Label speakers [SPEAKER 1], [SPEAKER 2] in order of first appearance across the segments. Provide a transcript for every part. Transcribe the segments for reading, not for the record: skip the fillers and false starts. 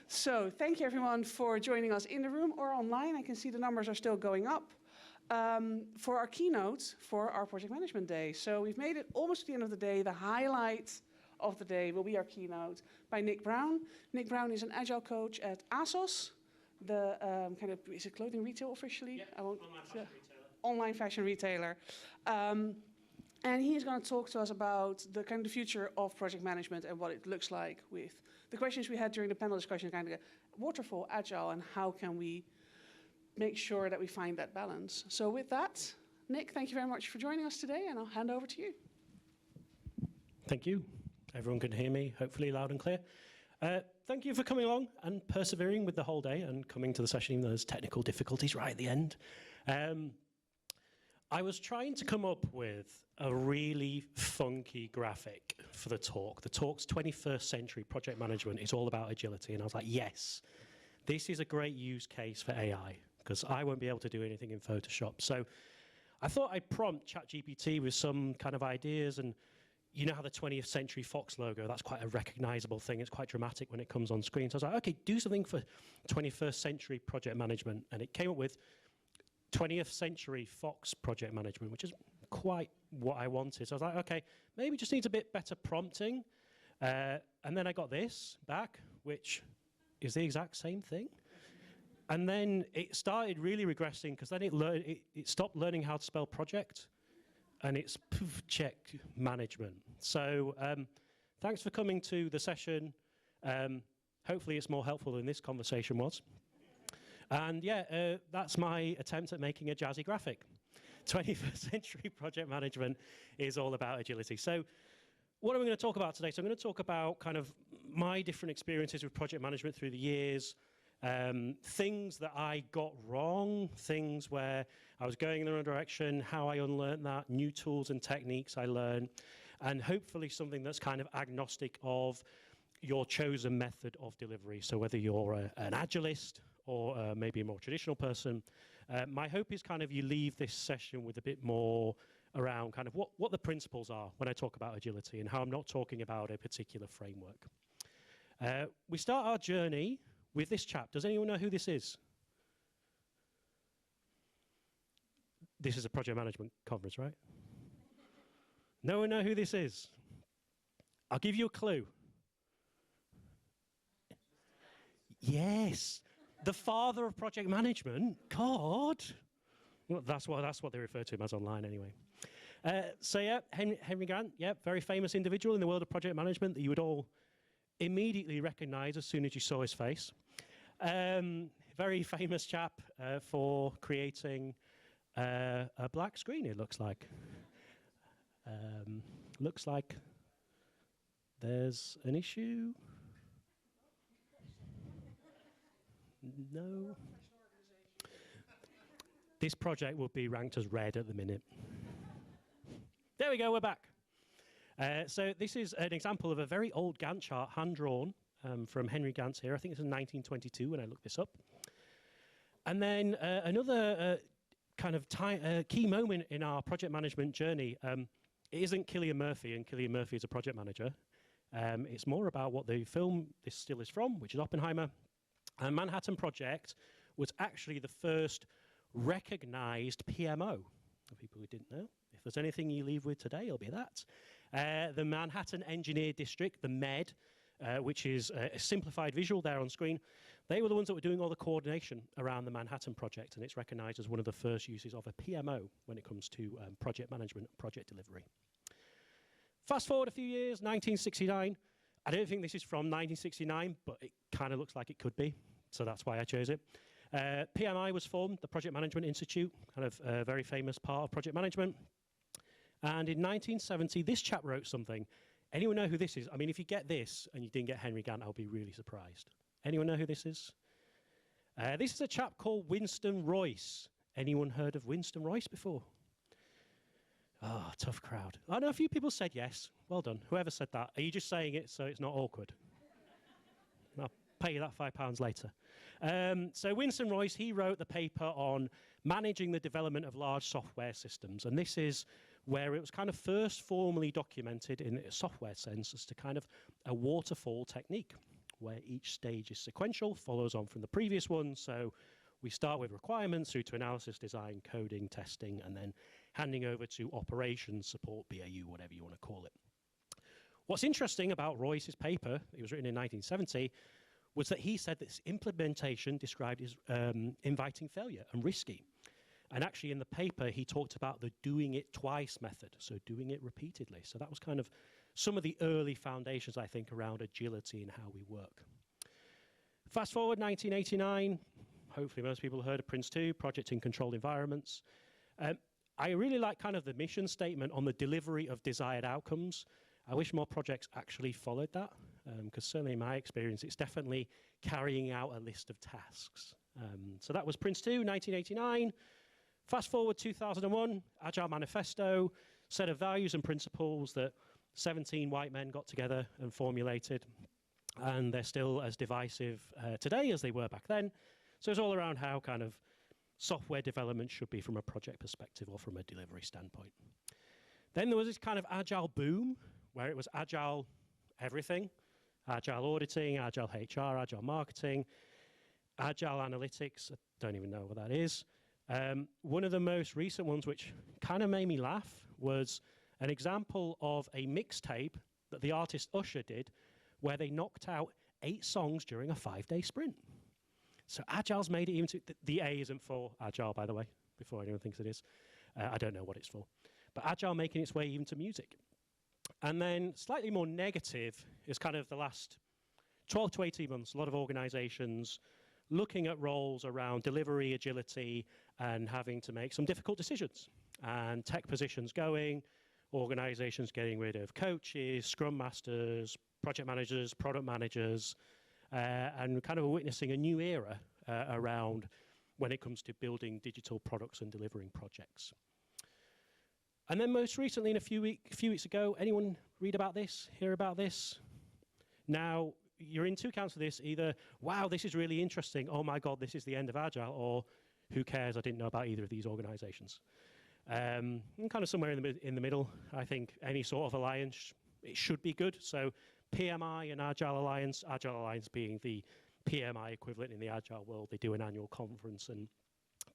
[SPEAKER 1] So thank you everyone for joining us in the room or online. I can see the numbers are still going up for our keynote for our project management day. So we've made it almost to the end of the day. The highlight of the day will be our keynote by Nick Brown. Nick Brown is an agile coach at ASOS, the is it clothing retail officially?
[SPEAKER 2] Yeah,
[SPEAKER 1] online fashion retailer. And he's going to talk to us about the kind of the future of project management and what it looks like with the questions we had during the panel discussion, kind of waterfall, agile, and how can we make sure that we find that balance. So with that, Nick, thank you very much for joining us today, and I'll hand over to you.
[SPEAKER 2] Thank you. Everyone can hear me, hopefully loud and clear. Thank you for coming along and persevering with the whole day and coming to the session even though there's technical difficulties right at the end. I was trying to come up with a really funky graphic for the talk. The talk's 21st century project management is all about agility. And I was like, yes, this is a great use case for AI because I won't be able to do anything in Photoshop. So I thought I'd prompt ChatGPT with some kind of ideas. And you know how the 20th Century Fox logo, that's quite a recognizable thing. It's quite dramatic when it comes on screen. So I was like, okay, do something for 21st century project management. And it came up with 20th Century Fox project management, which is quite what I wanted. So I was like, okay, maybe just needs a bit better prompting. And then I got this back, which is the exact same thing. And then it started really regressing because then it stopped learning how to spell project. And it's check management. So thanks for coming to the session. Hopefully it's more helpful than this conversation was. And yeah, that's my attempt at making a jazzy graphic. 21st century project management is all about agility. So what are we going to talk about today? So I'm going to talk about kind of my different experiences with project management through the years, things that I got wrong, things where I was going in the wrong direction, how I unlearned that, new tools and techniques I learned, and hopefully something that's kind of agnostic of your chosen method of delivery. So whether you're an agilist or maybe a more traditional person, my hope is kind of you leave this session with a bit more around kind of what the principles are when I talk about agility and how I'm not talking about a particular framework. We start our journey with this chap. Does anyone know who this is? This is a project management conference, right? No one know who this is? I'll give you a clue. Yes, the father of project management. God, well, that's what they refer to him as online anyway. So yeah, Henry Grant, yeah, very famous individual in the world of project management that you would all immediately recognize as soon as you saw his face. Very famous chap for creating a black screen, it looks like. Looks like there's an issue. No. This project will be ranked as red at the minute. There we go, we're back. So this is an example of a very old Gantt chart, hand-drawn from Henry Gantz here. I think it's in 1922 when I looked this up. And then another kind of key moment in our project management journey, it isn't Cillian Murphy, and Cillian Murphy is a project manager. It's more about what the film this still is from, which is Oppenheimer. And Manhattan Project was actually the first recognized PMO. For people who didn't know, if there's anything you leave with today, it'll be that. The Manhattan Engineer District, the MED, which is a simplified visual there on screen, they were the ones that were doing all the coordination around the Manhattan Project, and it's recognized as one of the first uses of a PMO when it comes to project management and project delivery. Fast forward a few years, 1969. I don't think this is from 1969, but it kind of looks like it could be, so that's why I chose it. PMI was formed, the Project Management Institute, kind of a very famous part of project management. And in 1970, this chap wrote something. Anyone know who this is? I mean, if you get this and you didn't get Henry Gantt, I'll be really surprised. Anyone know who this is? This is a chap called Winston Royce. Anyone heard of Winston Royce before? Oh, tough crowd. I know a few people said yes. Well done. Whoever said that. Are you just saying it so it's not awkward? I'll pay you that £5 later. So Winston Royce, he wrote the paper on managing the development of large software systems. And this is where it was kind of first formally documented in a software sense as to kind of a waterfall technique. where each stage is sequential, follows on from the previous one. So we start with requirements through to analysis, design, coding, testing, and then handing over to operations, support, BAU, whatever you want to call it. What's interesting about Royce's paper, it was written in 1970, was that he said this implementation described as inviting failure and risky. And actually in the paper, he talked about the doing it twice method, so doing it repeatedly. So that was kind of some of the early foundations, I think, around agility and how we work. Fast forward 1989, hopefully most people have heard of Prince2, Project in Controlled Environments. I really like kind of the mission statement on the delivery of desired outcomes. I wish more projects actually followed that, because certainly in my experience, it's definitely carrying out a list of tasks. So that was Prince2, 1989. Fast forward 2001, Agile Manifesto, set of values and principles that 17 white men got together and formulated, and they're still as divisive today as they were back then. So it's all around how kind of software development should be from a project perspective or from a delivery standpoint. Then there was this kind of Agile boom, where it was Agile everything, Agile auditing, Agile HR, Agile marketing, Agile analytics, I don't even know what that is. One of the most recent ones, which kind of made me laugh, was an example of a mixtape that the artist Usher did, where they knocked out 8 songs during a 5-day sprint. So Agile's made it even to, the A isn't for Agile, by the way, before anyone thinks it is. I don't know what it's for. But Agile making its way even to music. And then slightly more negative is kind of the last 12 to 18 months, a lot of organizations looking at roles around delivery, agility, and having to make some difficult decisions. And tech positions going, organizations getting rid of coaches, scrum masters, project managers, product managers, and kind of witnessing a new era around when it comes to building digital products and delivering projects. And then most recently, in a few weeks ago, anyone read about this, hear about this? Now, you're in two camps of this, either, wow, this is really interesting, oh my God, this is the end of Agile, or who cares, I didn't know about either of these organizations. And kind of somewhere in the middle, I think any sort of alliance, it should be good. So PMI and Agile Alliance being the PMI equivalent in the Agile world, they do an annual conference, and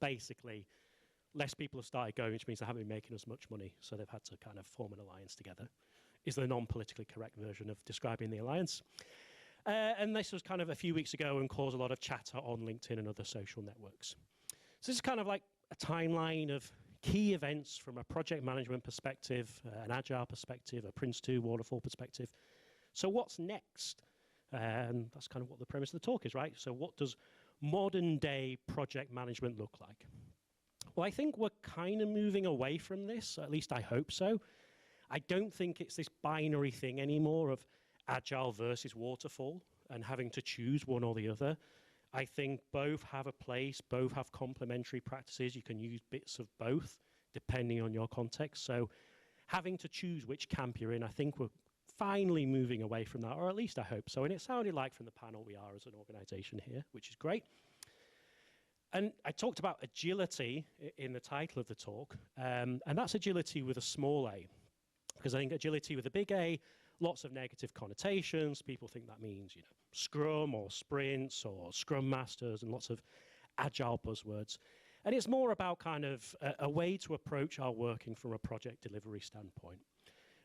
[SPEAKER 2] basically less people have started going, which means they haven't been making as much money, so they've had to kind of form an alliance together, is the non-politically correct version of describing the alliance. And this was kind of a few weeks ago and caused a lot of chatter on LinkedIn and other social networks. So this is kind of like a timeline of key events from a project management perspective, an Agile perspective, a Prince2 waterfall perspective. So what's next? That's kind of what the premise of the talk is, right? So what does modern day project management look like? Well, I think we're kind of moving away from this, at least I hope so. I don't think it's this binary thing anymore of Agile versus waterfall and having to choose one or the other. I think both have a place, both have complementary practices. You can use bits of both depending on your context. So having to choose which camp you're in, I think we're finally moving away from that, or at least I hope so. And it sounded like from the panel we are as an organization here, which is great. And I talked about agility in the title of the talk, and that's agility with a small a, because I think agility with a big A, lots of negative connotations. People think that means, you know, Scrum or sprints or Scrum Masters and lots of Agile buzzwords. And it's more about kind of a way to approach our working from a project delivery standpoint.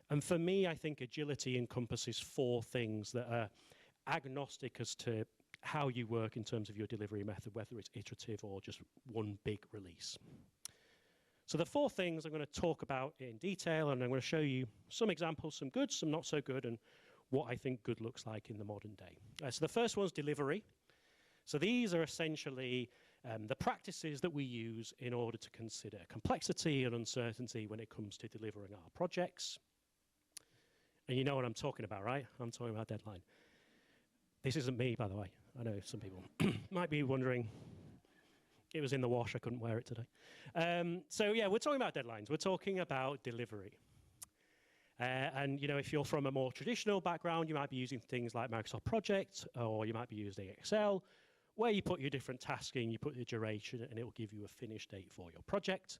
[SPEAKER 2] And for me, I think agility encompasses 4 things that are agnostic as to how you work in terms of your delivery method, whether it's iterative or just one big release. So the 4 things I'm going to talk about in detail, and I'm going to show you some examples, some good, some not so good, and what I think good looks like in the modern day. So the first one's delivery. So these are essentially the practices that we use in order to consider complexity and uncertainty when it comes to delivering our projects. And you know what I'm talking about, right? I'm talking about deadline. This isn't me, by the way. I know some people might be wondering. It was in the wash, I couldn't wear it today. So yeah, we're talking about deadlines. We're talking about delivery. And you know, if you're from a more traditional background, you might be using things like Microsoft Project, or you might be using Excel, where you put your different tasks in, you put your duration, and it will give you a finish date for your project.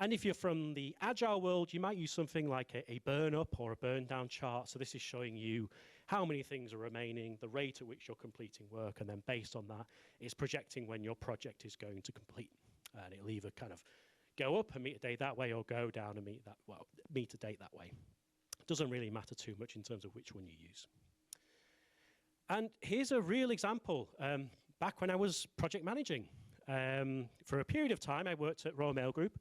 [SPEAKER 2] And if you're from the Agile world, you might use something like a burn up or a burn down chart. So this is showing you how many things are remaining, the rate at which you're completing work, and then based on that, it's projecting when your project is going to complete. And it'll either kind of go up and meet a date that way, or go down and meet a date that way. It doesn't really matter too much in terms of which one you use. And here's a real example. Back when I was project managing, for a period of time, I worked at Royal Mail Group,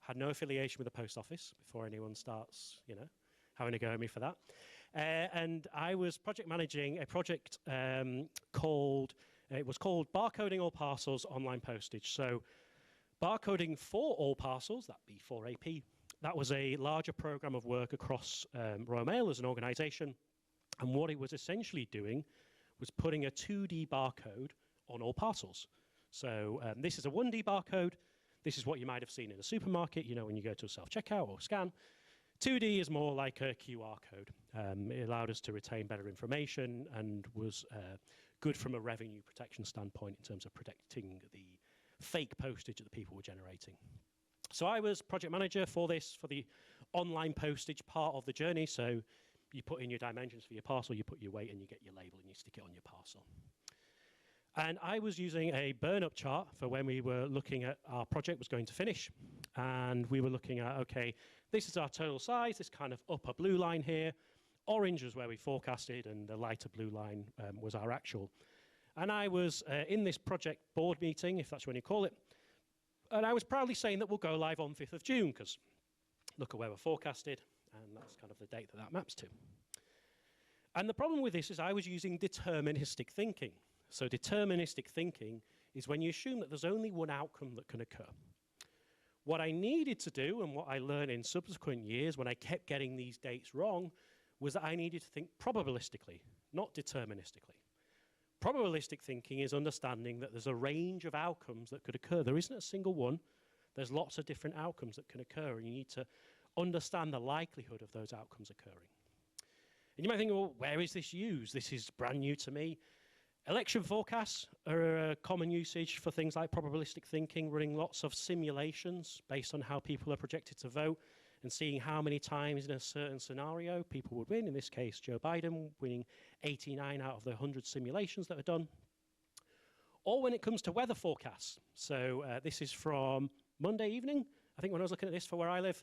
[SPEAKER 2] had no affiliation with the post office before anyone starts, having a go at me for that. And I was project managing a project called Barcoding All Parcels Online Postage. So barcoding for all parcels, that'd be for AP, that was a larger program of work across Royal Mail as an organization. And what it was essentially doing was putting a 2D barcode on all parcels. So this is a 1D barcode. This is what you might have seen in a supermarket, when you go to a self-checkout or scan. 2D is more like a QR code. It allowed us to retain better information and was good from a revenue protection standpoint in terms of protecting the fake postage that the people were generating. So I was project manager for this, for the online postage part of the journey. So you put in your dimensions for your parcel, you put your weight, and you get your label, and you stick it on your parcel. And I was using a burn-up chart for when we were looking at our project was going to finish. And we were looking at, okay, this is our total size, this kind of upper blue line here. Orange was where we forecasted, and the lighter blue line was our actual. And I was in this project board meeting, if that's what you call it, and I was proudly saying that we'll go live on 5th of June, because look at where we're forecasted, and that's kind of the date that maps to. And the problem with this is I was using deterministic thinking. So deterministic thinking is when you assume that there's only one outcome that can occur. What I needed to do, and what I learned in subsequent years when I kept getting these dates wrong, was that I needed to think probabilistically, not deterministically. Probabilistic thinking is understanding that there's a range of outcomes that could occur. There isn't a single one. There's lots of different outcomes that can occur, and you need to understand the likelihood of those outcomes occurring. And you might think, well, where is this used? This is brand new to me. Election forecasts are a common usage for things like probabilistic thinking, running lots of simulations based on how people are projected to vote and seeing how many times in a certain scenario people would win. In this case, Joe Biden winning 89 out of the 100 simulations that are done. Or when it comes to weather forecasts. So this is from Monday evening, I think, when I was looking at this for where I live,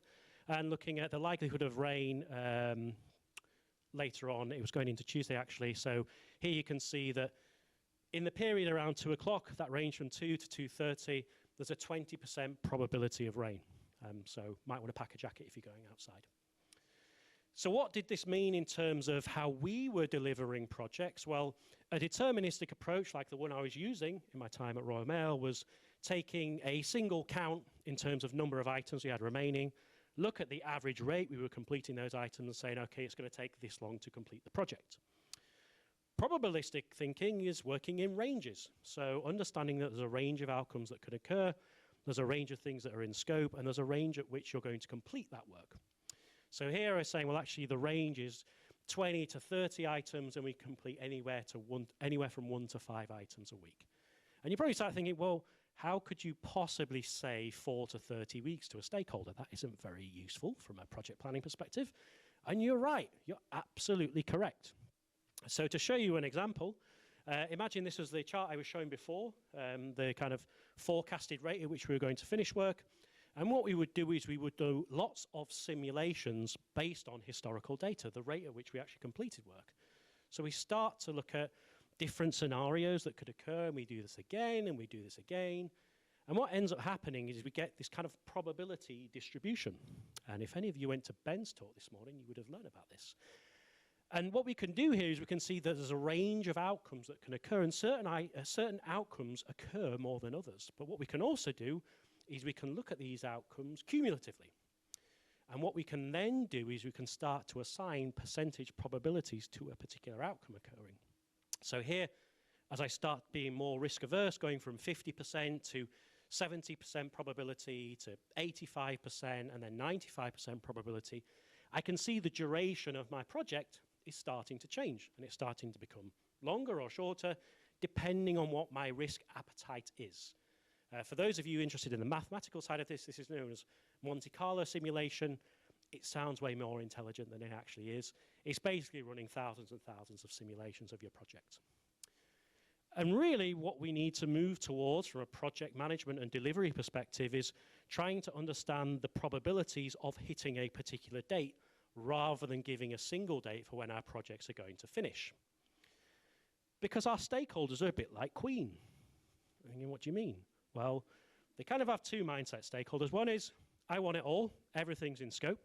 [SPEAKER 2] and looking at the likelihood of rain later on. It was going into Tuesday, actually. So here you can see that in the period around 2 o'clock, that range from 2 to 2:30, there's a 20% probability of rain. So might want to pack a jacket if you're going outside. So what did this mean in terms of how we were delivering projects? Well, a deterministic approach like the one I was using in my time at Royal Mail was taking a single count in terms of number of items we had remaining, look at the average rate we were completing those items and saying, okay, it's going to take this long to complete the project. Probabilistic thinking is working in ranges. So understanding that there's a range of outcomes that could occur, there's a range of things that are in scope, and there's a range at which you're going to complete that work. So here I'm saying, well, actually, the range is 20 to 30 items, and we complete anywhere from 1 to 5 items a week. And you probably start thinking, well, how could you possibly say 4 to 30 weeks to a stakeholder? That isn't very useful from a project planning perspective. And you're right. You're absolutely correct. So to show you an example, imagine this was the chart I was showing before, the kind of forecasted rate at which we were going to finish work. And what we would do is we would do lots of simulations based on historical data, the rate at which we actually completed work. So we start to look at different scenarios that could occur, and we do this again, and we do this again. And what ends up happening is we get this kind of probability distribution. And if any of you went to Ben's talk this morning, you would have learned about this. And what we can do here is we can see that there's a range of outcomes that can occur, and certain outcomes occur more than others. But what we can also do is we can look at these outcomes cumulatively. And what we can then do is we can start to assign percentage probabilities to a particular outcome occurring. So here, as I start being more risk averse, going from 50% to 70% probability to 85% and then 95% probability, I can see the duration of my project is starting to change, and it's starting to become longer or shorter, depending on what my risk appetite is. For those of you interested in the mathematical side of this, this is known as Monte Carlo simulation. It sounds way more intelligent than it actually is. It's basically running thousands and thousands of simulations of your project. And really what we need to move towards from a project management and delivery perspective is trying to understand the probabilities of hitting a particular date rather than giving a single date for when our projects are going to finish. Because our stakeholders are a bit like Queen. Thinking, what do you mean? Well, they kind of have two mindset stakeholders. One is, I want it all, everything's in scope.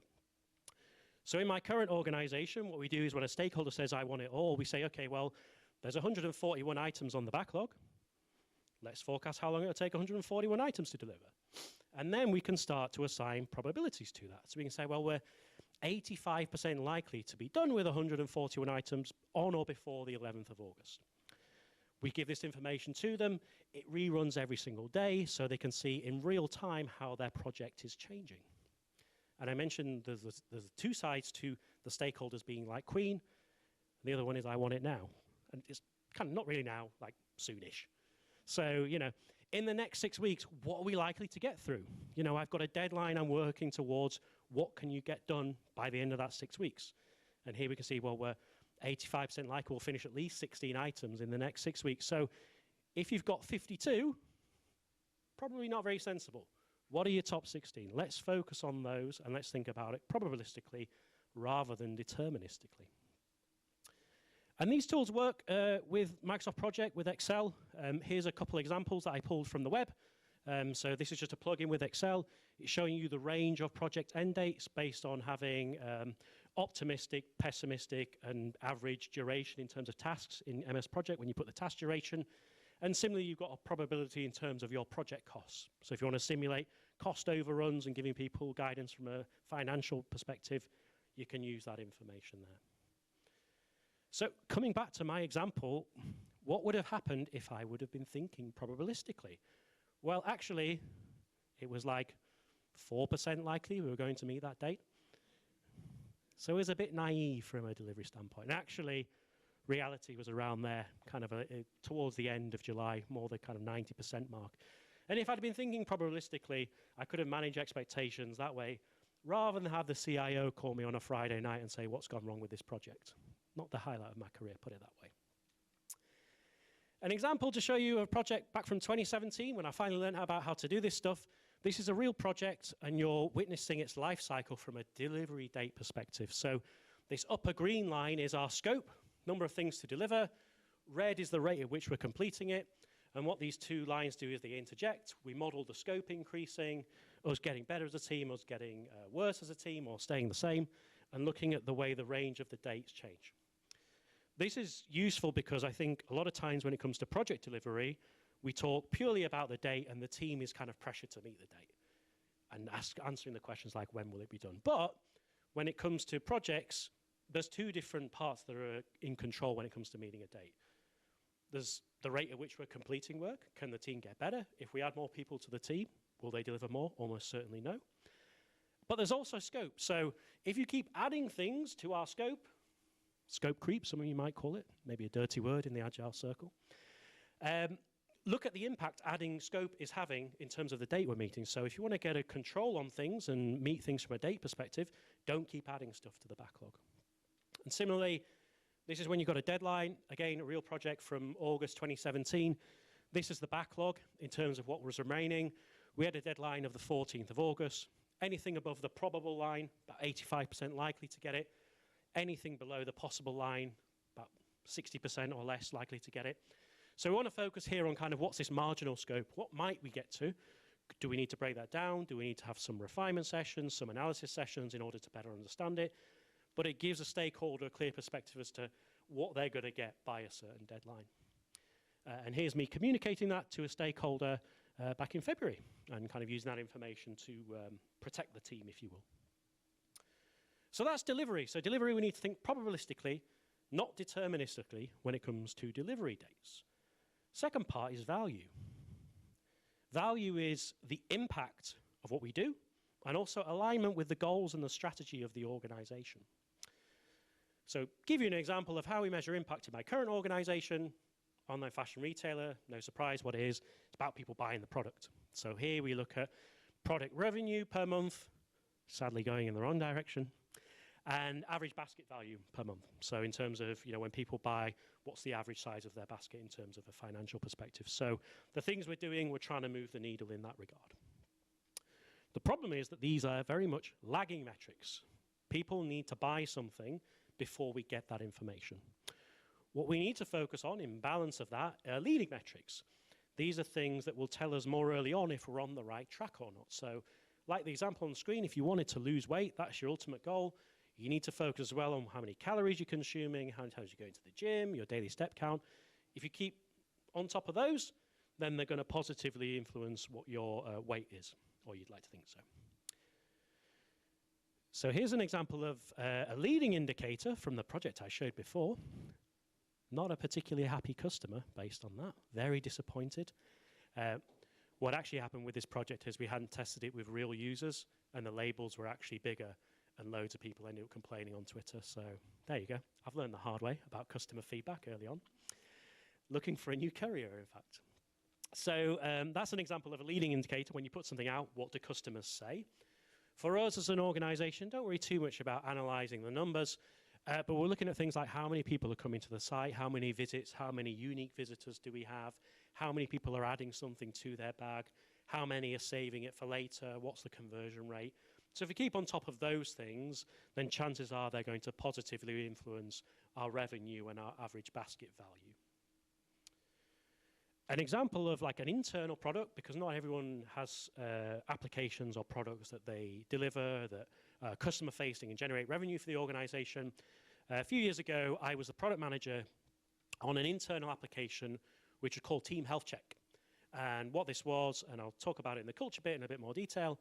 [SPEAKER 2] So in my current organization, what we do is when a stakeholder says, I want it all, we say, okay, well, there's 141 items on the backlog. Let's forecast how long it'll take 141 items to deliver. And then we can start to assign probabilities to that. So we can say, well, we're 85% likely to be done with 141 items on or before the 11th of August. We give this information to them. It reruns every single day so they can see in real time how their project is changing. And I mentioned there's two sides to the stakeholders being like Queen. The other one is I want it now. And it's kind of not really now, like soonish. So, you know, in the next 6 weeks, what are we likely to get through? You know, I've got a deadline I'm working towards. What can you get done by the end of that 6 weeks? And here we can see, well, we're 85% likely we'll finish at least 16 items in the next 6 weeks. So if you've got 52, probably not very sensible. What are your top 16? Let's focus on those and let's think about it probabilistically rather than deterministically. And these tools work with Microsoft Project, with Excel. Here's a couple examples that I pulled from the web. So this is just a plugin with Excel. It's showing you the range of project end dates based on having optimistic, pessimistic, and average duration in terms of tasks in MS Project when you put the task duration. And similarly, you've got a probability in terms of your project costs. So if you want to simulate cost overruns and giving people guidance from a financial perspective, you can use that information there. So coming back to my example, what would have happened if I would have been thinking probabilistically? Well, actually, it was like 4% likely we were going to meet that date. So it was a bit naive from a delivery standpoint. And actually, reality was around there, kind of towards the end of July, more the kind of 90% mark. And if I'd been thinking probabilistically, I could have managed expectations that way, rather than have the CIO call me on a Friday night and say, what's gone wrong with this project? Not the highlight of my career, put it that way. An example to show you a project back from 2017, when I finally learned about how to do this stuff. This is a real project, and you're witnessing its life cycle from a delivery date perspective. So this upper green line is our scope, number of things to deliver. Red is the rate at which we're completing it. And what these two lines do is they interject. We model the scope increasing, us getting better as a team, us getting worse as a team, or staying the same, and looking at the way the range of the dates change. This is useful because I think a lot of times when it comes to project delivery, we talk purely about the date and the team is kind of pressured to meet the date and answering the questions like, when will it be done? But when it comes to projects, there's two different parts that are in control when it comes to meeting a date. There's the rate at which we're completing work. Can the team get better? If we add more people to the team, will they deliver more? Almost certainly no. But there's also scope. So if you keep adding things to our scope creep, some of you might call it, maybe a dirty word in the agile circle. Look at the impact adding scope is having in terms of the date we're meeting. So if you want to get a control on things and meet things from a date perspective, don't keep adding stuff to the backlog. And similarly, this is when you've got a deadline. Again, a real project from August 2017. This is the backlog in terms of what was remaining. We had a deadline of the 14th of August. Anything above the probable line, about 85% likely to get it. Anything below the possible line, about 60% or less likely to get it. So we want to focus here on kind of what's this marginal scope? What might we get to? Do we need to break that down? Do we need to have some refinement sessions, some analysis sessions in order to better understand it? But it gives a stakeholder a clear perspective as to what they're going to get by a certain deadline. And here's me communicating that to a stakeholder back in February and kind of using that information to protect the team, if you will. So that's delivery. So delivery, we need to think probabilistically, not deterministically when it comes to delivery dates. Second part is value. Value is the impact of what we do and also alignment with the goals and the strategy of the organization. So give you an example of how we measure impact in my current organization, online fashion retailer, no surprise what it is. It's about people buying the product. So here we look at product revenue per month, sadly going in the wrong direction. and average basket value per month. So in terms of, when people buy, what's the average size of their basket in terms of a financial perspective. So the things we're doing, we're trying to move the needle in that regard. The problem is that these are very much lagging metrics. People need to buy something before we get that information. What we need to focus on in balance of that are leading metrics. These are things that will tell us more early on if we're on the right track or not. So like the example on the screen, if you wanted to lose weight, that's your ultimate goal. You need to focus as well on how many calories you're consuming, how many times you're going to the gym, your daily step count. If you keep on top of those, then they're going to positively influence what your weight is, or you'd like to think so. So here's an example of a leading indicator from the project I showed before. Not a particularly happy customer based on that, very disappointed. What actually happened with this project is we hadn't tested it with real users, and the labels were actually bigger, and loads of people ended up complaining on Twitter. So there you go. I've learned the hard way about customer feedback early on. Looking for a new courier, in fact. So that's an example of a leading indicator. When you put something out, what do customers say? For us as an organization, don't worry too much about analyzing the numbers, but we're looking at things like how many people are coming to the site, how many visits, how many unique visitors do we have, how many people are adding something to their bag, how many are saving it for later, what's the conversion rate. So if we keep on top of those things, then chances are they're going to positively influence our revenue and our average basket value. An example of like an internal product, because not everyone has applications or products that they deliver that are customer facing and generate revenue for the organization. A few years ago, I was the product manager on an internal application which was called Team Health Check. And what this was, and I'll talk about it in the culture bit in a bit more detail,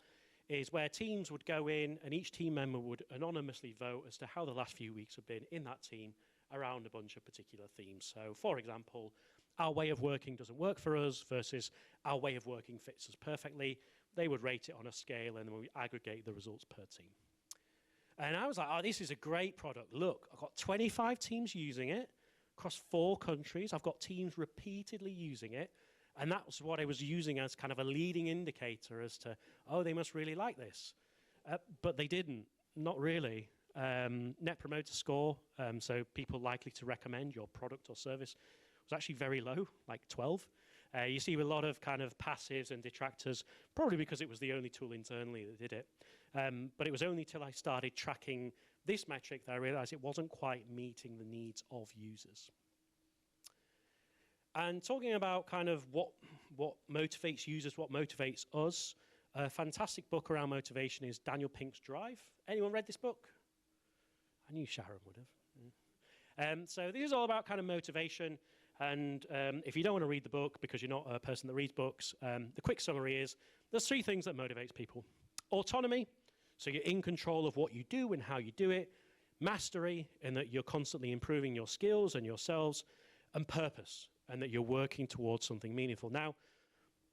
[SPEAKER 2] is where teams would go in and each team member would anonymously vote as to how the last few weeks have been in that team around a bunch of particular themes. So, for example, our way of working doesn't work for us versus our way of working fits us perfectly. They would rate it on a scale, and then we aggregate the results per team. And I was like, oh, this is a great product. Look, I've got 25 teams using it across 4 countries. I've got teams repeatedly using it. And that was what I was using as kind of a leading indicator as to, oh, they must really like this. But they didn't, not really. Net Promoter Score, so people likely to recommend your product or service, was actually very low, like 12. You see a lot of kind of passives and detractors, probably because it was the only tool internally that did it. But it was only till I started tracking this metric that I realized it wasn't quite meeting the needs of users. And talking about kind of what motivates users, what motivates us, a fantastic book around motivation is Daniel Pink's Drive. Anyone read this book? I knew Sharon would have. So this is all about kind of motivation. And if you don't want to read the book because you're not a person that reads books, the quick summary is there's 3 things that motivates people. Autonomy, so you're in control of what you do and how you do it. Mastery, in that you're constantly improving your skills and yourselves. And purpose, and that you're working towards something meaningful. Now,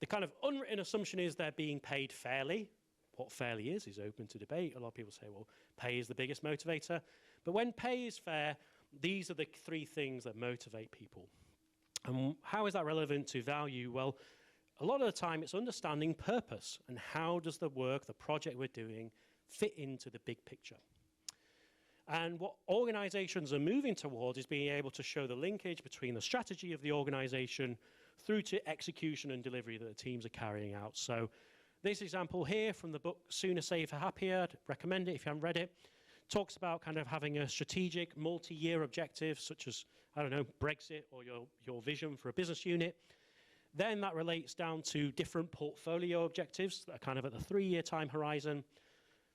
[SPEAKER 2] the kind of unwritten assumption is they're being paid fairly. What fairly is open to debate. A lot of people say, well, pay is the biggest motivator. But when pay is fair, these are the 3 things that motivate people. And how is that relevant to value? Well, a lot of the time it's understanding purpose and how does the work, the project we're doing, fit into the big picture. And what organizations are moving towards is being able to show the linkage between the strategy of the organization through to execution and delivery that the teams are carrying out. So this example here from the book Sooner, Safer, Happier, I'd recommend it if you haven't read it, talks about kind of having a strategic multi-year objective such as, I don't know, Brexit or your vision for a business unit. Then that relates down to different portfolio objectives that are kind of at the 3-year time horizon.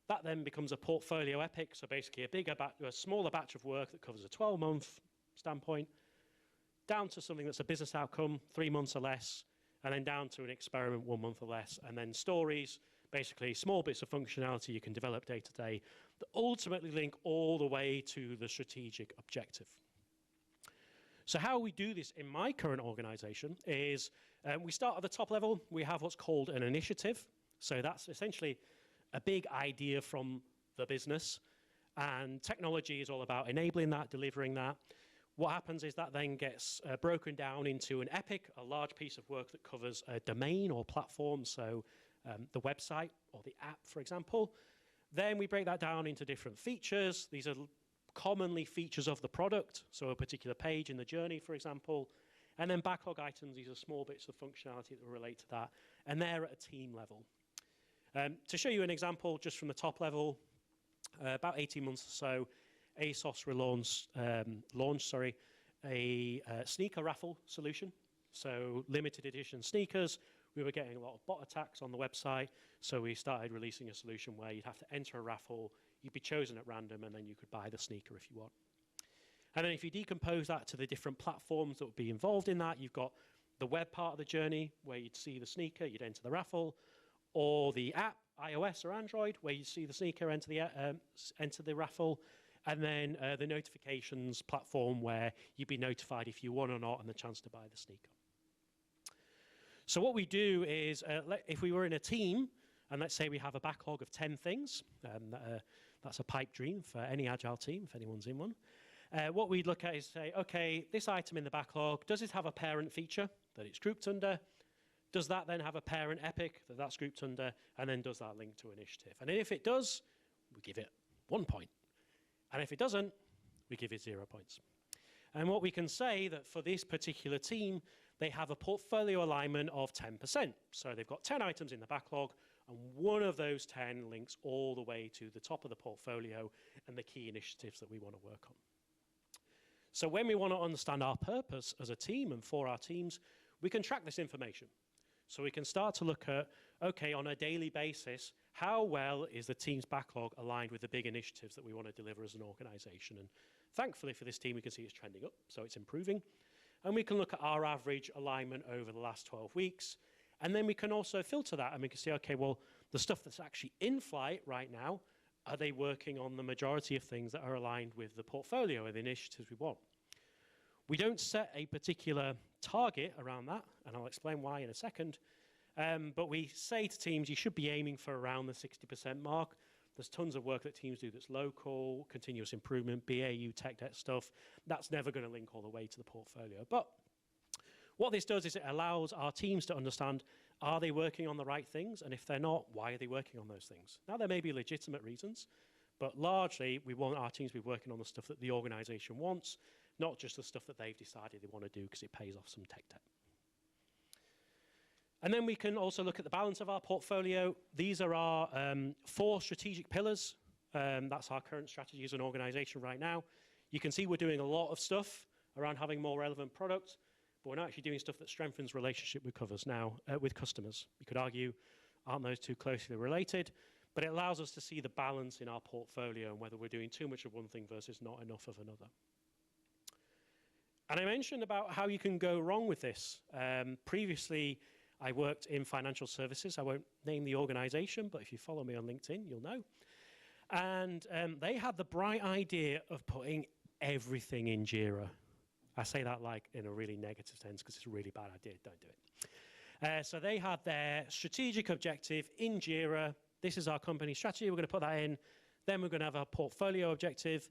[SPEAKER 2] That then becomes a portfolio epic, so basically a smaller batch of work that covers a 12-month standpoint, down to something that's a business outcome, 3 months or less, and then down to an experiment, 1 month or less, and then stories, basically small bits of functionality you can develop day to day that ultimately link all the way to the strategic objective. So how we do this in my current organization is we start at the top level. We have what's called an initiative. So that's essentially a big idea from the business, and technology is all about enabling that, delivering that. What happens is that then gets broken down into an epic, a large piece of work that covers a domain or platform, so the website or the app, for example. Then we break that down into different features. These are commonly features of the product, so a particular page in the journey, for example. And then backlog items, these are small bits of functionality that relate to that, and they're at a team level. To show you an example, just from the top level, about 18 months or so, ASOS launched a sneaker raffle solution. So limited edition sneakers. We were getting a lot of bot attacks on the website, so we started releasing a solution where you'd have to enter a raffle, you'd be chosen at random, and then you could buy the sneaker if you want. And then if you decompose that to the different platforms that would be involved in that, you've got the web part of the journey, where you'd see the sneaker, you'd enter the raffle, or the app, iOS or Android, where you see the sneaker, enter the raffle, and then the notifications platform, where you'd be notified if you won or not and the chance to buy the sneaker. So what we do is, if we were in a team, and let's say we have a backlog of 10 things, that's a pipe dream for any agile team, if anyone's in one. What we'd look at is say, okay, this item in the backlog, does it have a parent feature that it's grouped under? Does that then have a parent epic that that's grouped under? And then does that link to initiative? And if it does, we give it 1 point. And if it doesn't, we give it 0 points. And what we can say that for this particular team, they have a portfolio alignment of 10%. So they've got 10 items in the backlog, and one of those 10 links all the way to the top of the portfolio and the key initiatives that we want to work on. So when we want to understand our purpose as a team and for our teams, we can track this information. So we can start to look at, okay, on a daily basis, how well is the team's backlog aligned with the big initiatives that we want to deliver as an organization? And thankfully for this team, we can see it's trending up, so it's improving. And we can look at our average alignment over the last 12 weeks. And then we can also filter that, and we can see, okay, well, the stuff that's actually in flight right now, are they working on the majority of things that are aligned with the portfolio and the initiatives we want? We don't set a particular target around that, and I'll explain why in a second. But we say to teams, you should be aiming for around the 60% mark. There's tons of work that teams do that's local, continuous improvement, BAU, tech debt stuff. That's never going to link all the way to the portfolio. But what this does is it allows our teams to understand, are they working on the right things? And if they're not, why are they working on those things? Now, there may be legitimate reasons, but largely we want our teams to be working on the stuff that the organization wants, not just the stuff that they've decided they want to do because it pays off some tech debt. And then we can also look at the balance of our portfolio. These are our 4 strategic pillars. That's our current strategy as an organization right now. You can see we're doing a lot of stuff around having more relevant products, but we're not actually doing stuff that strengthens relationship with customers. You could argue, aren't those too closely related? But it allows us to see the balance in our portfolio and whether we're doing too much of one thing versus not enough of another. And I mentioned about how you can go wrong with this. Previously, I worked in financial services. I won't name the organization, but if you follow me on LinkedIn, you'll know. And they had the bright idea of putting everything in Jira. I say that like in a really negative sense because it's a really bad idea. Don't do it. So they had their strategic objective in Jira. This is our company strategy. We're going to put that in. Then we're going to have our portfolio objective.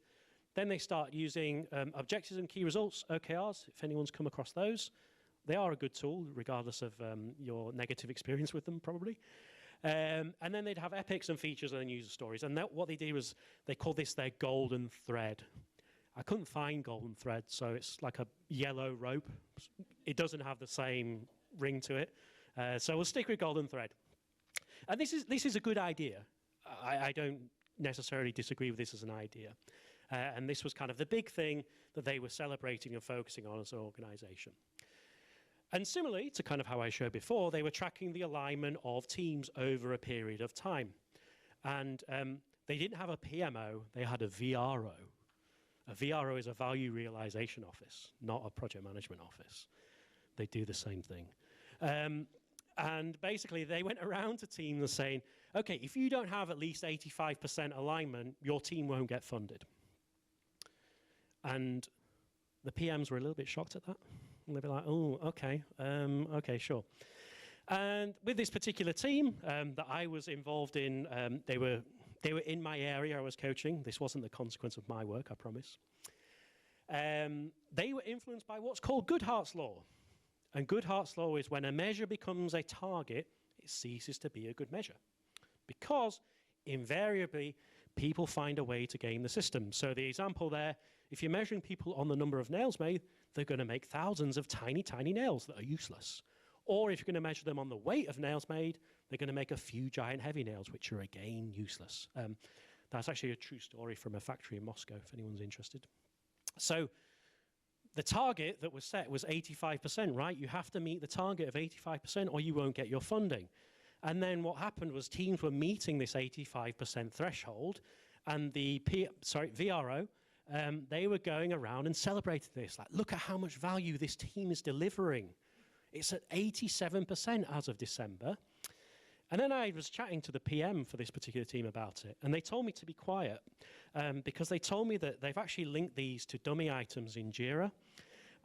[SPEAKER 2] Then they start using objectives and key results, OKRs, if anyone's come across those. They are a good tool, regardless of your negative experience with them, probably. And then they'd have epics and features and then user stories. And what they did was they called this their golden thread. I couldn't find golden thread, so it's like a yellow rope. It doesn't have the same ring to it. So we'll stick with golden thread. And this is a good idea. I don't necessarily disagree with this as an idea. And this was kind of the big thing that they were celebrating and focusing on as an organization. And similarly to kind of how I showed before, they were tracking the alignment of teams over a period of time. And they didn't have a PMO, they had a VRO. A VRO is a value realization office, not a project management office. They do the same thing. And basically, they went around to teams saying, okay, if you don't have at least 85% alignment, your team won't get funded. And the PMs were a little bit shocked at that. And they'd be like, oh, okay, okay, sure. And with this particular team that I was involved in, they were in my area I was coaching. This wasn't the consequence of my work, I promise. They were influenced by what's called Goodhart's Law. And Goodhart's Law is when a measure becomes a target, it ceases to be a good measure. Because invariably, people find a way to game the system. So the example there, if you're measuring people on the number of nails made, they're going to make thousands of tiny, tiny nails that are useless. Or if you're going to measure them on the weight of nails made, they're going to make a few giant heavy nails, which are again useless. That's actually a true story from a factory in Moscow, if anyone's interested. So the target that was set was 85%, right? You have to meet the target of 85% or you won't get your funding. And then what happened was teams were meeting this 85% threshold, and the VRO, they were going around and celebrating this. Like, look at how much value this team is delivering. It's at 87% as of December. And then I was chatting to the PM for this particular team about it, and they told me to be quiet because they told me that they've actually linked these to dummy items in Jira,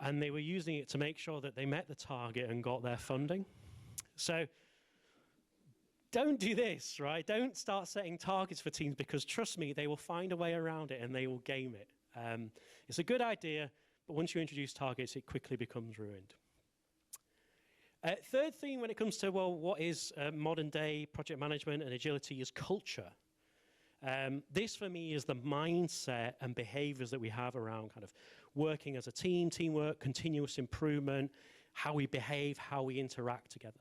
[SPEAKER 2] and they were using it to make sure that they met the target and got their funding. So don't do this, right? Don't start setting targets for teams, because trust me, they will find a way around it and they will game it. It's a good idea, but once you introduce targets, it quickly becomes ruined. Third thing when it comes to, well, what is modern day project management and agility is culture. This for me is the mindset and behaviors that we have around kind of working as a team, teamwork, continuous improvement, how we behave, how we interact together.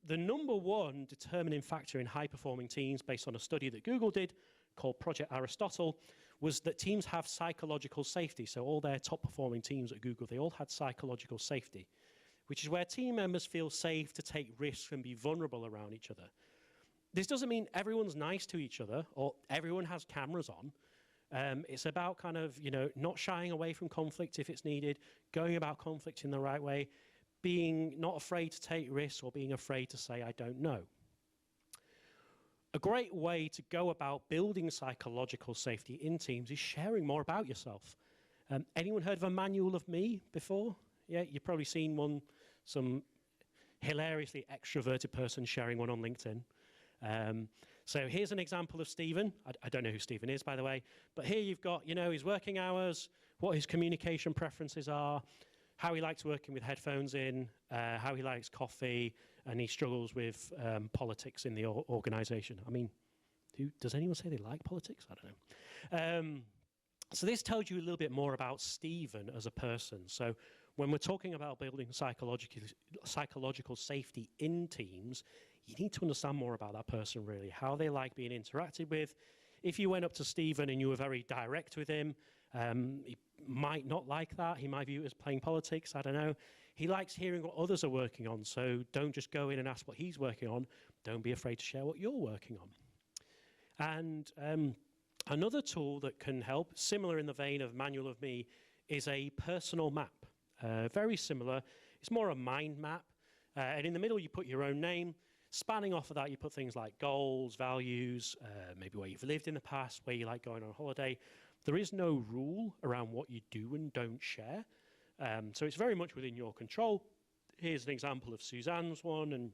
[SPEAKER 2] The number one determining factor in high-performing teams, based on a study that Google did called Project Aristotle, was that teams have psychological safety. So all their top-performing teams at Google, they all had psychological safety, which is where team members feel safe to take risks and be vulnerable around each other. This doesn't mean everyone's nice to each other or everyone has cameras on. It's about kind of, not shying away from conflict if it's needed, going about conflict in the right way, being not afraid to take risks or being afraid to say, I don't know. A great way to go about building psychological safety in teams is sharing more about yourself. Anyone heard of a manual of me before? Yeah, you've probably seen some hilariously extroverted person sharing one on LinkedIn. So here's an example of Stephen. I don't know who Stephen is, by the way, but here you've got, his working hours, what his communication preferences are, how he likes working with headphones in, how he likes coffee, and he struggles with politics in the organization. I mean, does anyone say they like politics? I don't know. So this tells you a little bit more about Stephen as a person. So when we're talking about building psychological safety in teams, you need to understand more about that person, really, how they like being interacted with. If you went up to Stephen and you were very direct with him, he might not like that. He might view it as playing politics. I don't know. He likes hearing what others are working on, so don't just go in and ask what he's working on. Don't be afraid to share what you're working on. And another tool that can help, similar in the vein of Manual of Me, is a personal map. Very similar. It's more a mind map. And in the middle, you put your own name. Spanning off of that, you put things like goals, values, maybe where you've lived in the past, where you like going on holiday. There is no rule around what you do and don't share. So it's very much within your control. Here's an example of Suzanne's one, and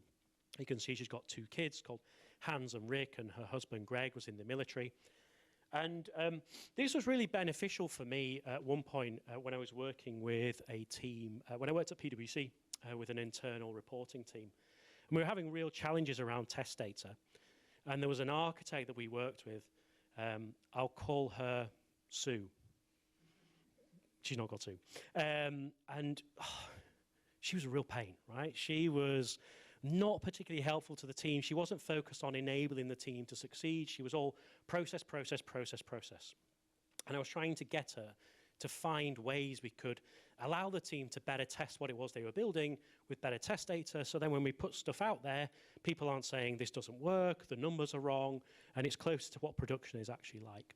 [SPEAKER 2] you can see she's got 2 kids called Hans and Rick, and her husband Greg was in the military. And this was really beneficial for me at one point when I was working with a team, when I worked at PwC with an internal reporting team. And we were having real challenges around test data. And there was an architect that we worked with. I'll call her Sue. She's not got Sue. She was a real pain, right? She was not particularly helpful to the team. She wasn't focused on enabling the team to succeed. She was all process, process, process, process. And I was trying to get her to find ways we could allow the team to better test what it was they were building with better test data. So then when we put stuff out there, people aren't saying this doesn't work, the numbers are wrong, and it's closer to what production is actually like.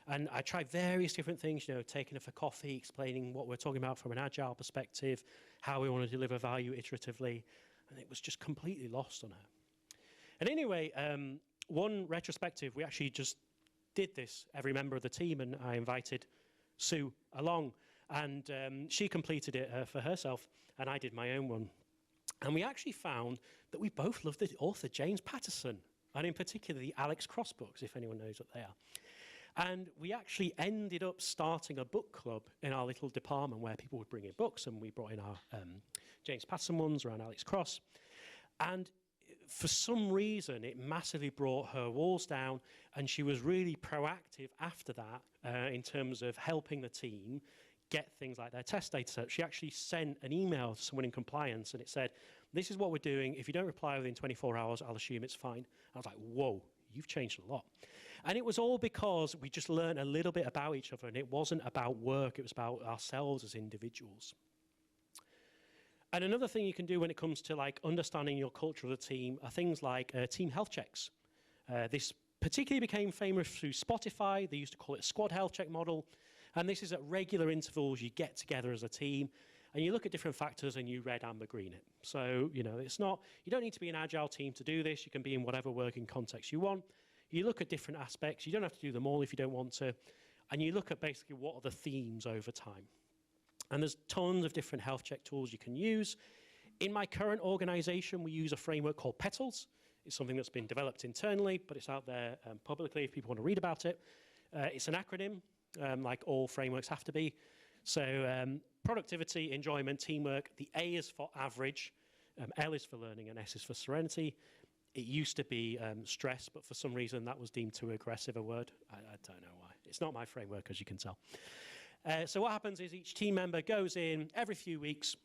[SPEAKER 2] And I tried various different things, taking her for coffee, explaining what we're talking about from an agile perspective, how we want to deliver value iteratively, and it was just completely lost on her. And anyway, one retrospective, we actually just did this, every member of the team, and I invited Sue along, and she completed it for herself, and I did my own one. And we actually found that we both loved the author James Patterson, and in particular the Alex Cross books, if anyone knows what they are. And we actually ended up starting a book club in our little department where people would bring in books, and we brought in our James Patterson ones around Alex Cross. And for some reason, it massively brought her walls down, and she was really proactive after that in terms of helping the team get things like their test data set. She actually sent an email to someone in compliance, and it said, this is what we're doing. If you don't reply within 24 hours, I'll assume it's fine. I was like, whoa, you've changed a lot. And it was all because we just learned a little bit about each other, and it wasn't about work, it was about ourselves as individuals. And another thing you can do when it comes to like understanding your culture of the team are things like team health checks. This particularly became famous through Spotify. They used to call it squad health check model. And this is at regular intervals, you get together as a team and you look at different factors and you red, amber, green it. So, you know, it's not, you don't need to be an agile team to do this. You can be in whatever working context you want. You look at different aspects. You don't have to do them all if you don't want to. And you look at basically what are the themes over time. And there's tons of different health check tools you can use. In my current organization, we use a framework called Petals. It's something that's been developed internally, but it's out there publicly if people want to read about it. It's an acronym, like all frameworks have to be. So productivity, enjoyment, teamwork. The A is for average, L is for learning, and S is for serenity. It used to be stress, but for some reason that was deemed too aggressive a word. I don't know why. It's not my framework, as you can tell. So what happens is each team member goes in every few weeks,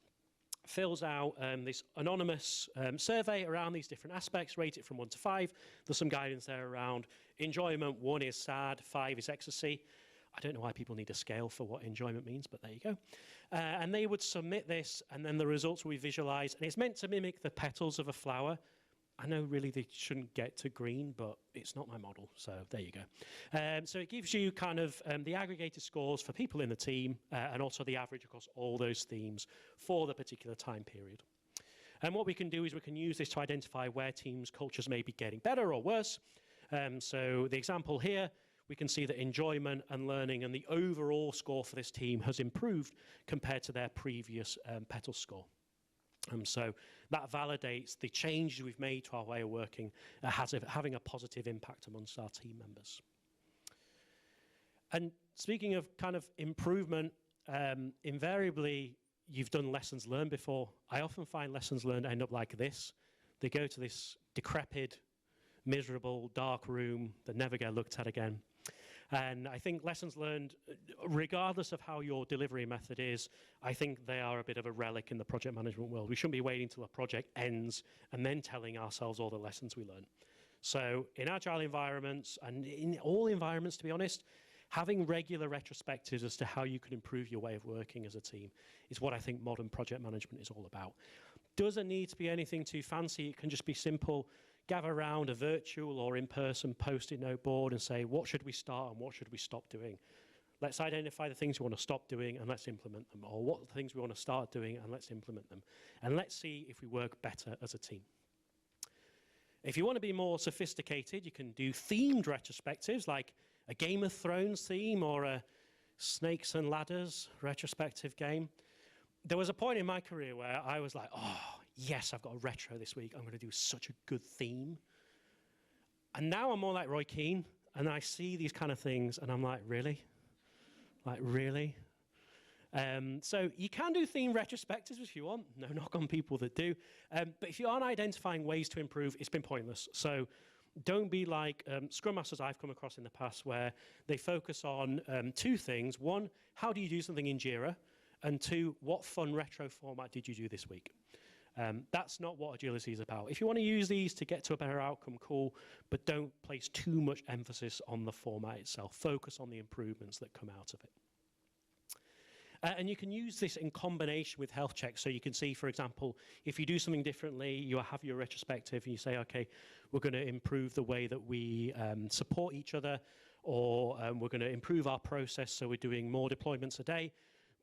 [SPEAKER 2] fills out this anonymous survey around these different aspects, rate it from 1 to 5. There's some guidance there around enjoyment. 1 is sad, 5 is ecstasy. I don't know why people need a scale for what enjoyment means, but there you go. And they would submit this, and then the results will be visualized. And it's meant to mimic the petals of a flower. I know really they shouldn't get to green, but it's not my model, so there you go. So it gives you kind of the aggregated scores for people in the team and also the average across all those themes for the particular time period. And what we can do is we can use this to identify where teams' cultures may be getting better or worse. So the example here, we can see that enjoyment and learning and the overall score for this team has improved compared to their previous petal score. So that validates the changes we've made to our way of working having a positive impact amongst our team members. And speaking of kind of improvement, invariably you've done lessons learned before. I often find lessons learned end up like this. They go to this decrepit, miserable, dark room that never get looked at again. And I think lessons learned, regardless of how your delivery method is, I think they are a bit of a relic in the project management world. We shouldn't be waiting till a project ends and then telling ourselves all the lessons we learn. So in agile environments, and in all environments, to be honest, having regular retrospectives as to how you can improve your way of working as a team is what I think modern project management is all about. Doesn't need to be anything too fancy. It can just be simple. Gather around a virtual or in-person post-it note board and say, what should we start and what should we stop doing? Let's identify the things we want to stop doing and let's implement them. Or what are the things we want to start doing and let's implement them. And let's see if we work better as a team. If you want to be more sophisticated, you can do themed retrospectives like a Game of Thrones theme or a Snakes and Ladders retrospective game. There was a point in my career where I was like, oh, yes, I've got a retro this week. I'm going to do such a good theme. And now I'm more like Roy Keane, and I see these kind of things, and I'm like, really? Like, really? So you can do theme retrospectives if you want. No knock on people that do. But if you aren't identifying ways to improve, it's been pointless. So don't be like Scrum Masters I've come across in the past where they focus on 2 things. 1, how do you do something in Jira? And 2, what fun retro format did you do this week? That's not what agility is about. If you want to use these to get to a better outcome, cool, but don't place too much emphasis on the format itself. Focus on the improvements that come out of it. And you can use this in combination with health checks. So you can see, for example, if you do something differently, you have your retrospective and you say, okay, we're going to improve the way that we support each other, or we're going to improve our process, so we're doing more deployments a day.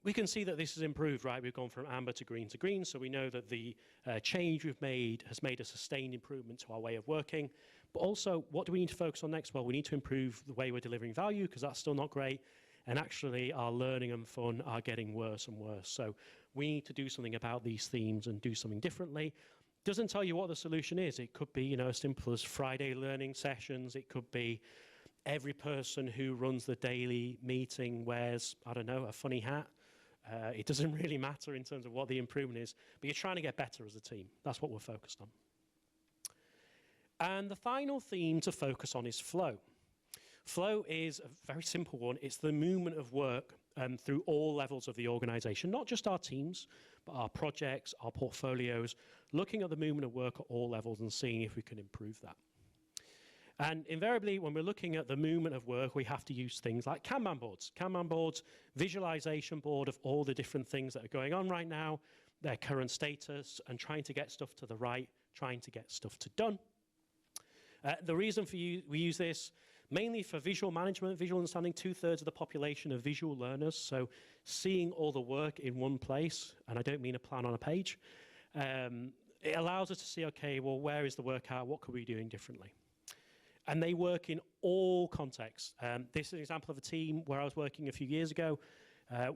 [SPEAKER 2] We can see that this has improved, right? We've gone from amber to green, so we know that the change we've made has made a sustained improvement to our way of working. But also, what do we need to focus on next? Well, we need to improve the way we're delivering value, because that's still not great. And actually, our learning and fun are getting worse and worse. So we need to do something about these themes and do something differently. Doesn't tell you what the solution is. It could be, you know, as simple as Friday learning sessions. It could be every person who runs the daily meeting wears, I don't know, a funny hat. It doesn't really matter in terms of what the improvement is, but you're trying to get better as a team. That's what we're focused on. And the final theme to focus on is flow. Flow is a very simple one. It's the movement of work through all levels of the organization, not just our teams, but our projects, our portfolios, looking at the movement of work at all levels and seeing if we can improve that. And invariably, when we're looking at the movement of work, we have to use things like Kanban boards. Kanban boards, visualization board of all the different things that are going on right now, their current status, and trying to get stuff to the right, trying to get stuff to done. The reason we use this, mainly for visual management, visual understanding. 2/3 of the population are visual learners, so seeing all the work in one place, and I don't mean a plan on a page, it allows us to see, okay, well, where is the work at? What could we be doing differently? And they work in all contexts. This is an example of a team where I was working a few years ago.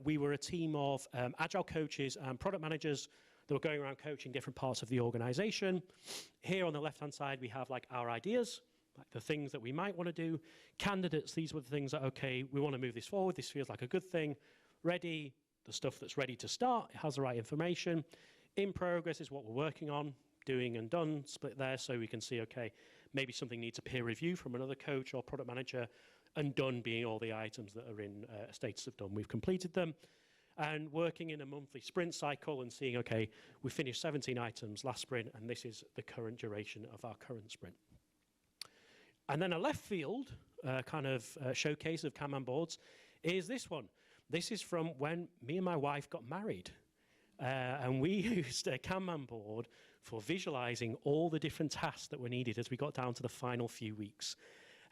[SPEAKER 2] We were a team of agile coaches and product managers that were going around coaching different parts of the organization. Here on the left-hand side, we have like our ideas, like the things that we might want to do. Candidates, these were the things that, okay, we want to move this forward. This feels like a good thing. Ready, the stuff that's ready to start. It has the right information. In progress is what we're working on. Doing and done, split there, so we can see, okay, maybe something needs a peer review from another coach or product manager, and done being all the items that are in a status of done. We've completed them. And working in a monthly sprint cycle and seeing, okay, we finished 17 items last sprint, and this is the current duration of our current sprint. And then a left field showcase of Kanban boards is this one. This is from when me and my wife got married. And we used a Kanban board for visualizing all the different tasks that were needed as we got down to the final few weeks.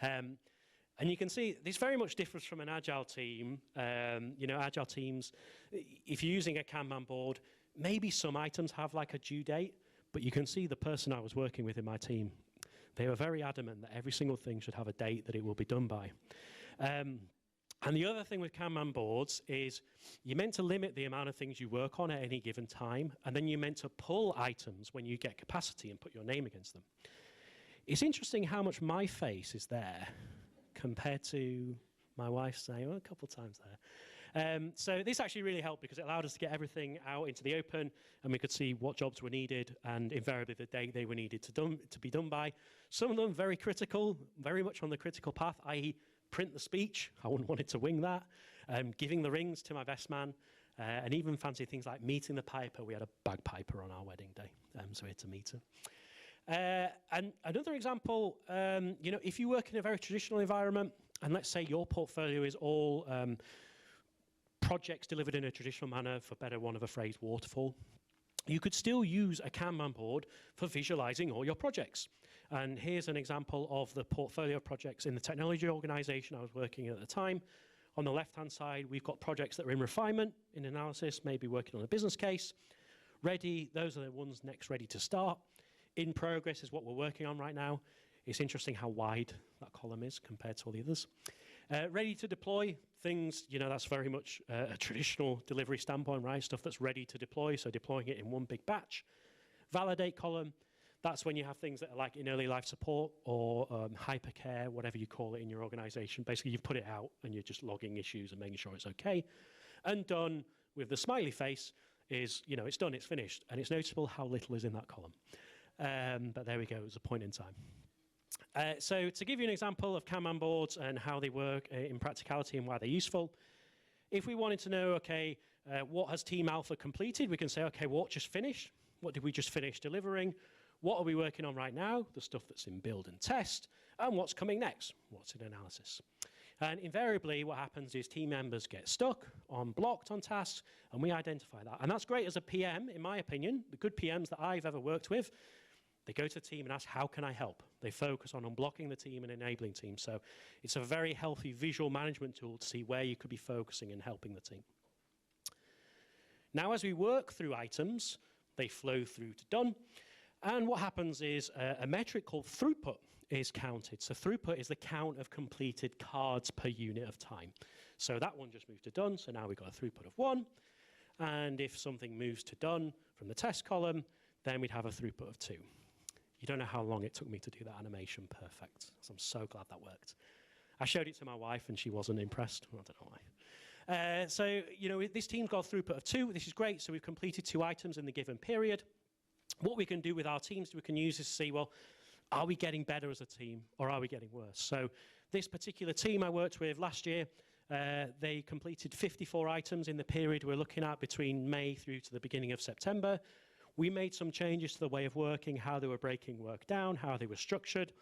[SPEAKER 2] And you can see this very much differs from an agile team. Agile teams, if you're using a Kanban board, maybe some items have like a due date, but you can see the person I was working with in my team, they were very adamant that every single thing should have a date that it will be done by. And the other thing with Kanban boards is you're meant to limit the amount of things you work on at any given time, and then you're meant to pull items when you get capacity and put your name against them. It's interesting how much my face is there compared to my wife's saying, well, a couple of times there. So this actually really helped because it allowed us to get everything out into the open, and we could see what jobs were needed and invariably the date they were needed to be done by. Some of them very critical, very much on the critical path, i.e. print the speech. I wouldn't want it to wing that. Giving the rings to my best man, and even fancy things like meeting the piper. We had a bagpiper on our wedding day, so we had to meet him. And another example, if you work in a very traditional environment, and let's say your portfolio is all projects delivered in a traditional manner, for better want of a phrase, waterfall, you could still use a Kanban board for visualizing all your projects. And here's an example of the portfolio projects in the technology organization I was working in at the time. On the left-hand side, we've got projects that are in refinement, in analysis, maybe working on a business case. Ready, those are the ones next ready to start. In progress is what we're working on right now. It's interesting how wide that column is compared to all the others. Ready to deploy, things, that's very much a traditional delivery standpoint, right? Stuff that's ready to deploy, so deploying it in one big batch. Validate column, that's when you have things that are like in early life support or hypercare, whatever you call it in your organization. Basically, you've put it out and you're just logging issues and making sure it's okay. And done with the smiley face is, it's done, it's finished. And it's noticeable how little is in that column. But there we go, it was a point in time. So to give you an example of Kanban boards and how they work in practicality and why they're useful, if we wanted to know, okay, what has Team Alpha completed, we can say, okay, what just finished? What did we just finish delivering? What are we working on right now? The stuff that's in build and test. And what's coming next? What's in analysis? And invariably, what happens is team members get stuck on blocked on tasks, and we identify that. And that's great as a PM, in my opinion. The good PMs that I've ever worked with, they go to the team and ask, how can I help? They focus on unblocking the team and enabling teams. So it's a very healthy visual management tool to see where you could be focusing and helping the team. Now, as we work through items, they flow through to done. And what happens is a metric called throughput is counted. So throughput is the count of completed cards per unit of time. So that one just moved to done. So now we've got a throughput of 1. And if something moves to done from the test column, then we'd have a throughput of 2. You don't know how long it took me to do that animation perfect. So I'm so glad that worked. I showed it to my wife and she wasn't impressed. I don't know why. So, this team's got a throughput of 2. This is great. So we've completed 2 items in the given period. What we can do with our teams, we can use is to see, well, are we getting better as a team or are we getting worse? So this particular team I worked with last year, they completed 54 items in the period we're looking at between May through to the beginning of September. We made some changes to the way of working, how they were breaking work down, how they were structured.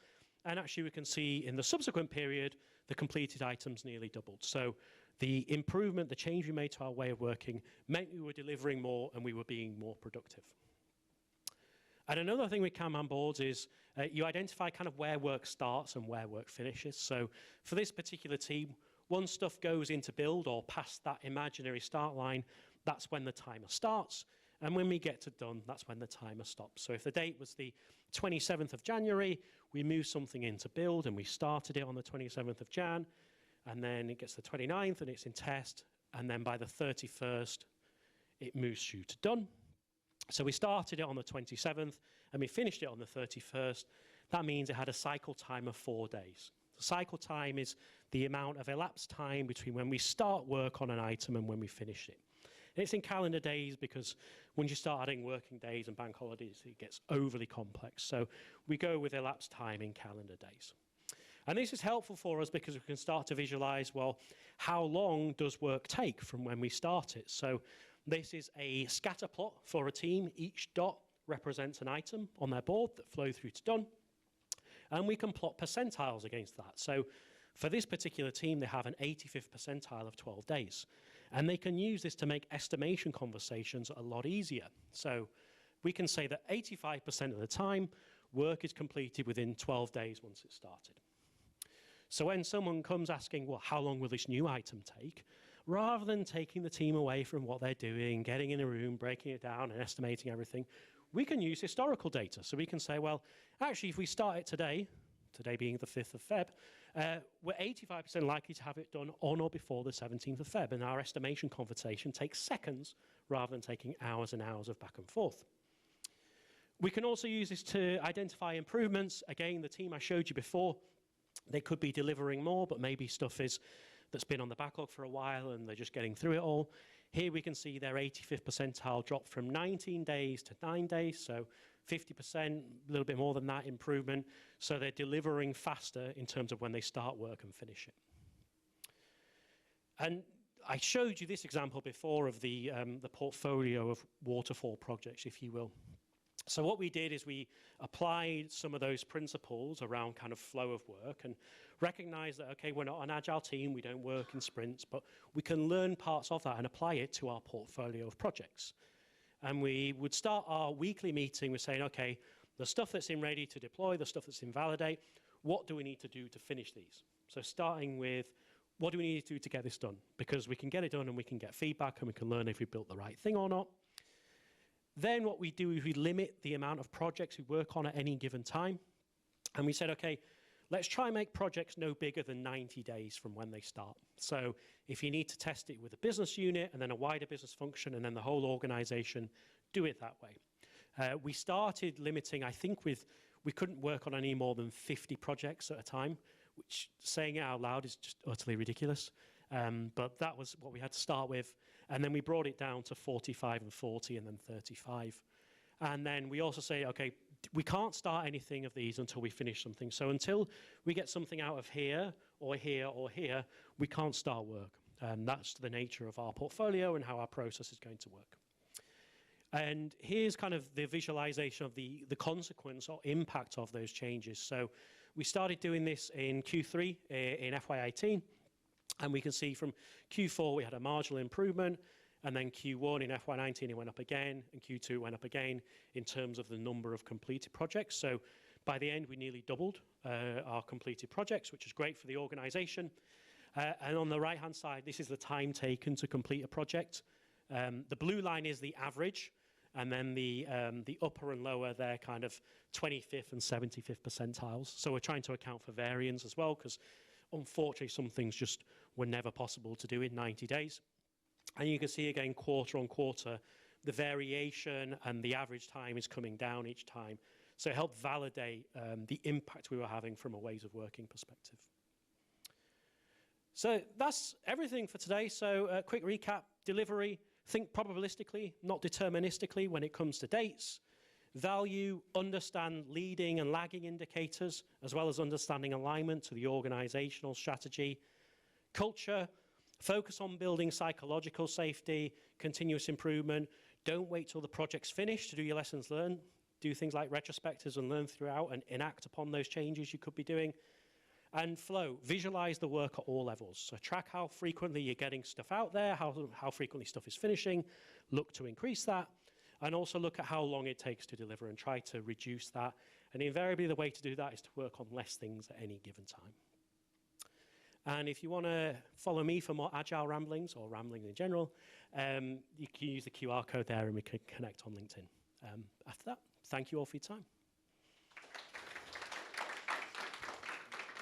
[SPEAKER 2] And actually we can see in the subsequent period, the completed items nearly doubled. So the improvement, the change we made to our way of working meant we were delivering more and we were being more productive. And another thing with Kanban boards is you identify kind of where work starts and where work finishes. So for this particular team, once stuff goes into build or past that imaginary start line, that's when the timer starts. And when we get to done, that's when the timer stops. So if the date was the 27th of January, we move something into build and we started it on the 27th of Jan, and then it gets the 29th and it's in test, and then by the 31st, it moves through to done. So we started it on the 27th and we finished it on the 31st. That means it had a cycle time of 4 days. The cycle time is the amount of elapsed time between when we start work on an item and when we finish it. And it's in calendar days because when you start adding working days and bank holidays, it gets overly complex. So we go with elapsed time in calendar days. And this is helpful for us because we can start to visualize, well, how long does work take from when we start it? So this is a scatter plot for a team. Each dot represents an item on their board that flow through to done. And we can plot percentiles against that. So for this particular team, they have an 85th percentile of 12 days. And they can use this to make estimation conversations a lot easier. So we can say that 85% of the time, work is completed within 12 days once it's started. So when someone comes asking, well, how long will this new item take? Rather than taking the team away from what they're doing, getting in a room, breaking it down and estimating everything, we can use historical data. So we can say, well, actually, if we start it today being the 5th of Feb, we're 85% likely to have it done on or before the 17th of Feb. And our estimation conversation takes seconds rather than taking hours and hours of back and forth. We can also use this to identify improvements. Again, the team I showed you before, they could be delivering more, but maybe stuff that's been on the backlog for a while and they're just getting through it all. Here we can see their 85th percentile drop from 19 days to 9 days, so 50%, a little bit more than that improvement. So they're delivering faster in terms of when they start work and finish it. And I showed you this example before of the portfolio of waterfall projects, if you will. So what we did is we applied some of those principles around kind of flow of work and recognized that, okay, we're not an agile team, we don't work in sprints, but we can learn parts of that and apply it to our portfolio of projects. And we would start our weekly meeting with saying, okay, the stuff that's in ready to deploy, the stuff that's in validate, what do we need to do to finish these? So starting with, what do we need to do to get this done? Because we can get it done and we can get feedback and we can learn if we built the right thing or not. Then what we do is we limit the amount of projects we work on at any given time. And we said, okay, let's try and make projects no bigger than 90 days from when they start. So if you need to test it with a business unit and then a wider business function and then the whole organization, do it that way. We started limiting, I think we couldn't work on any more than 50 projects at a time, which saying it out loud is just utterly ridiculous. But that was what we had to start with. And then we brought it down to 45 and 40 and then 35. And then we also say, okay, we can't start anything of these until we finish something. So until we get something out of here or here or here, we can't start work. And that's the nature of our portfolio and how our process is going to work. And here's kind of the visualization of the consequence or impact of those changes. So we started doing this in Q3 in FY18. And we can see from Q4 we had a marginal improvement, and then Q1 in FY19 it went up again, and Q2 went up again in terms of the number of completed projects. So by the end we nearly doubled our completed projects, which is great for the organization. And on the right hand side, this is the time taken to complete a project. The blue line is the average, and then the upper and lower, they're kind of 25th and 75th percentiles. So we're trying to account for variance as well, because unfortunately, some things just were never possible to do in 90 days. And you can see again, quarter on quarter, the variation and the average time is coming down each time. So it helped validate the impact we were having from a ways of working perspective. So that's everything for today. So a quick recap, delivery, think probabilistically, not deterministically when it comes to dates. Value, understand leading and lagging indicators, as well as understanding alignment to the organizational strategy. Culture, focus on building psychological safety, continuous improvement. Don't wait till the project's finished to do your lessons learned. Do things like retrospectives and learn throughout and enact upon those changes you could be doing. And flow, visualize the work at all levels. So track how frequently you're getting stuff out there, how frequently stuff is finishing, look to increase that, and also look at how long it takes to deliver and try to reduce that. And invariably the way to do that is to work on less things at any given time. And if you want to follow me for more agile ramblings or rambling in general, you can use the QR code there and we can connect on LinkedIn. After that, thank you all for your time.